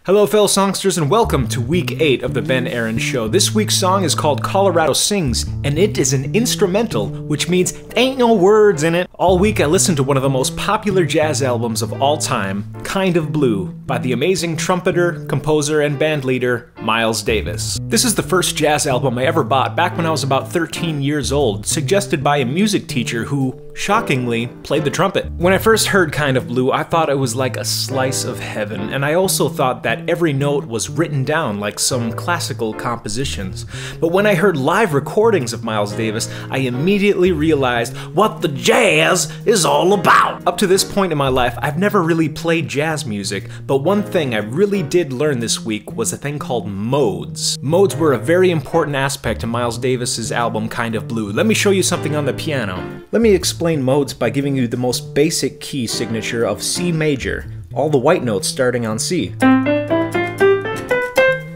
Hello fellow songsters and welcome to week 8 of the Ben Aaron Show. This week's song is called Colorado Sings, and it is an instrumental, which means there ain't no words in it. All week I listened to one of the most popular jazz albums of all time, Kind of Blue, by the amazing trumpeter, composer, and bandleader, Miles Davis. This is the first jazz album I ever bought back when I was about 13 years old, suggested by a music teacher who, shockingly, played the trumpet. When I first heard Kind of Blue, I thought it was like a slice of heaven, and I also thought that every note was written down like some classical compositions. But when I heard live recordings of Miles Davis, I immediately realized what the jazz is all about. Up to this point in my life, I've never really played jazz music, but one thing I really did learn this week was a thing called modes. Modes were a very important aspect to Miles Davis's album Kind of Blue. Let me show you something on the piano. Let me explain modes by giving you the most basic key signature of C major, all the white notes starting on C.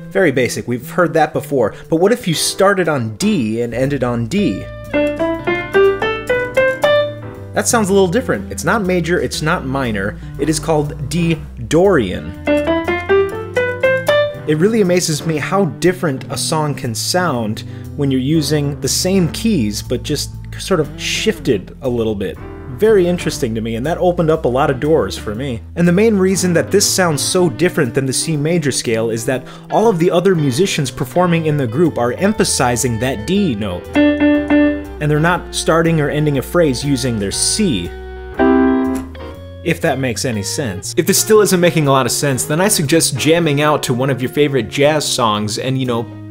Very basic, we've heard that before, but what if you started on D and ended on D? That sounds a little different. It's not major, it's not minor, it is called D Dorian. It really amazes me how different a song can sound when you're using the same keys, but just sort of shifted a little bit. Very interesting to me, and that opened up a lot of doors for me. And the main reason that this sounds so different than the C major scale is that all of the other musicians performing in the group are emphasizing that D note. And they're not starting or ending a phrase using their C. If that makes any sense. If this still isn't making a lot of sense, then I suggest jamming out to one of your favorite jazz songs and,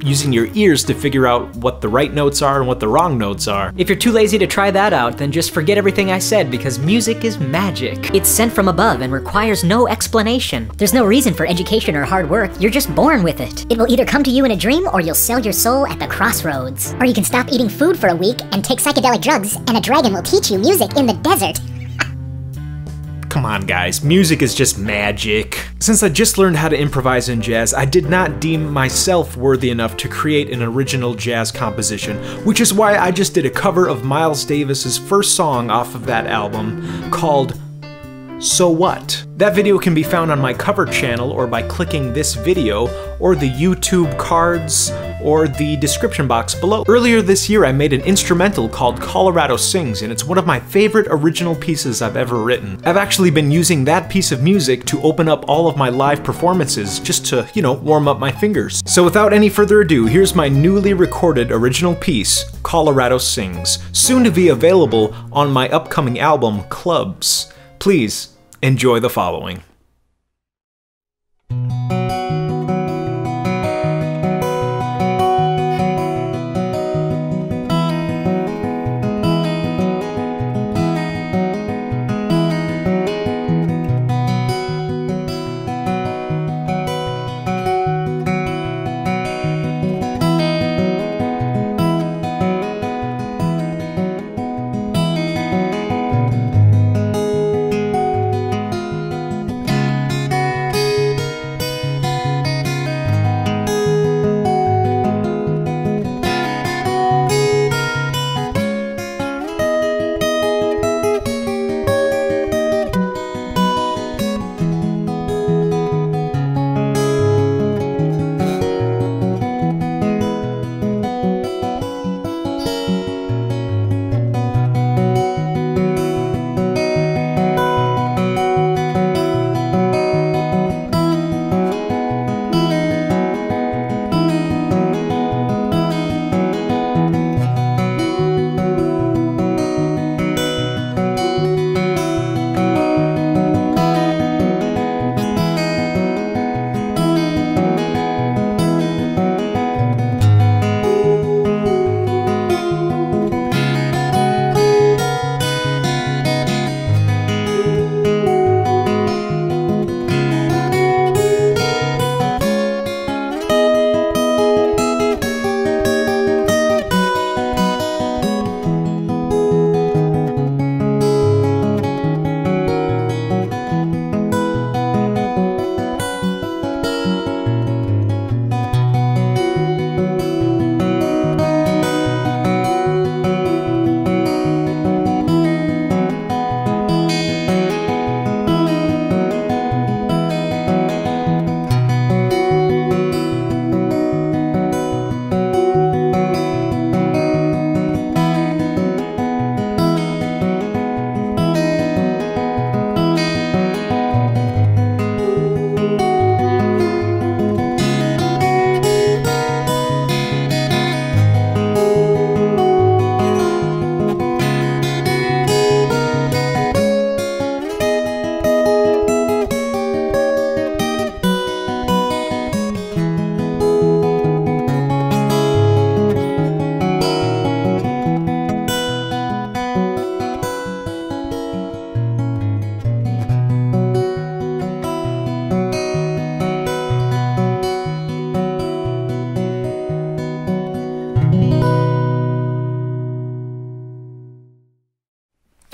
using your ears to figure out what the right notes are and what the wrong notes are. If you're too lazy to try that out, then just forget everything I said, because music is magic. It's sent from above and requires no explanation. There's no reason for education or hard work, you're just born with it. It will either come to you in a dream or you'll sell your soul at the crossroads. Or you can stop eating food for a week and take psychedelic drugs, and a dragon will teach you music in the desert. Come on guys, music is just magic. Since I just learned how to improvise in jazz, I did not deem myself worthy enough to create an original jazz composition, which is why I just did a cover of Miles Davis's first song off of that album, called So What? That video can be found on my cover channel or by clicking this video, or the YouTube cards, or the description box below. Earlier this year I made an instrumental called Colorado Sings, and it's one of my favorite original pieces I've ever written. I've actually been using that piece of music to open up all of my live performances, just to, warm up my fingers. So without any further ado, here's my newly recorded original piece, Colorado Sings, soon to be available on my upcoming album, Clubs. Please, enjoy the following.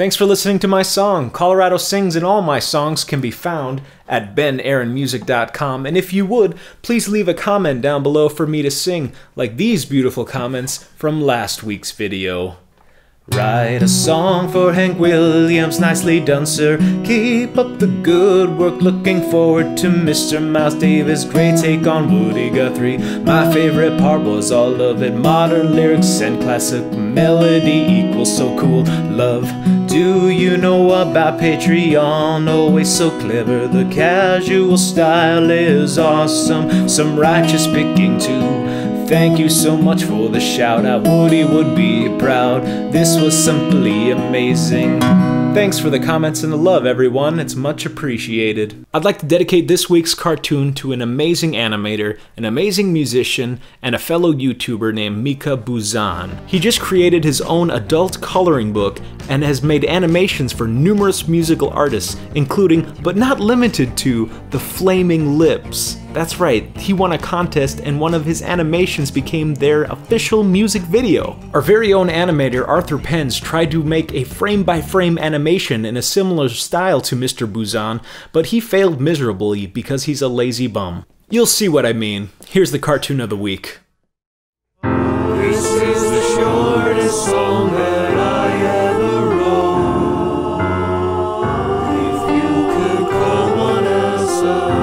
Thanks for listening to my song. Colorado Sings and all my songs can be found at benaaronmusic.com. And if you would, please leave a comment down below for me to sing, like these beautiful comments from last week's video. Write a song for Hank Williams, nicely done, sir. Keep up the good work, looking forward to Mr. Miles Davis' great take on Woody Guthrie. My favorite part was all of it, modern lyrics and classic melody equals so cool. Love, do you know about Patreon? Always so clever, the casual style is awesome. Some righteous picking too. Thank you so much for the shout out, Woody would be proud. This was simply amazing. Thanks for the comments and the love, everyone. It's much appreciated. I'd like to dedicate this week's cartoon to an amazing animator, an amazing musician, and a fellow YouTuber named Mika Buzan. He just created his own adult coloring book and has made animations for numerous musical artists, including, but not limited to, the Flaming Lips. That's right, he won a contest and one of his animations became their official music video. Our very own animator Arthur Pence tried to make a frame-by-frame animation in a similar style to Mr. Buzan, but he failed miserably because he's a lazy bum. You'll see what I mean. Here's the cartoon of the week. This is the shortest song that I ever wrote. If you could call one as such.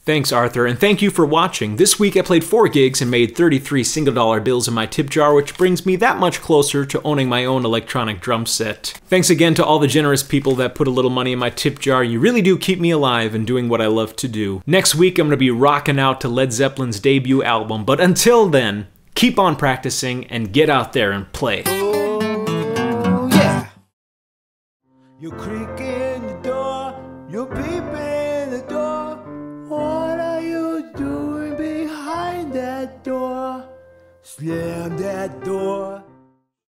Thanks, Arthur, and thank you for watching. This week I played 4 gigs and made 33 single-dollar bills in my tip jar, which brings me that much closer to owning my own electronic drum set. Thanks again to all the generous people that put a little money in my tip jar. You really do keep me alive and doing what I love to do. Next week I'm going to be rocking out to Led Zeppelin's debut album, but until then, keep on practicing and get out there and play. Oh, yeah. You're creaking the door, you're peeping the door. What are you doing behind that door? Slam that door.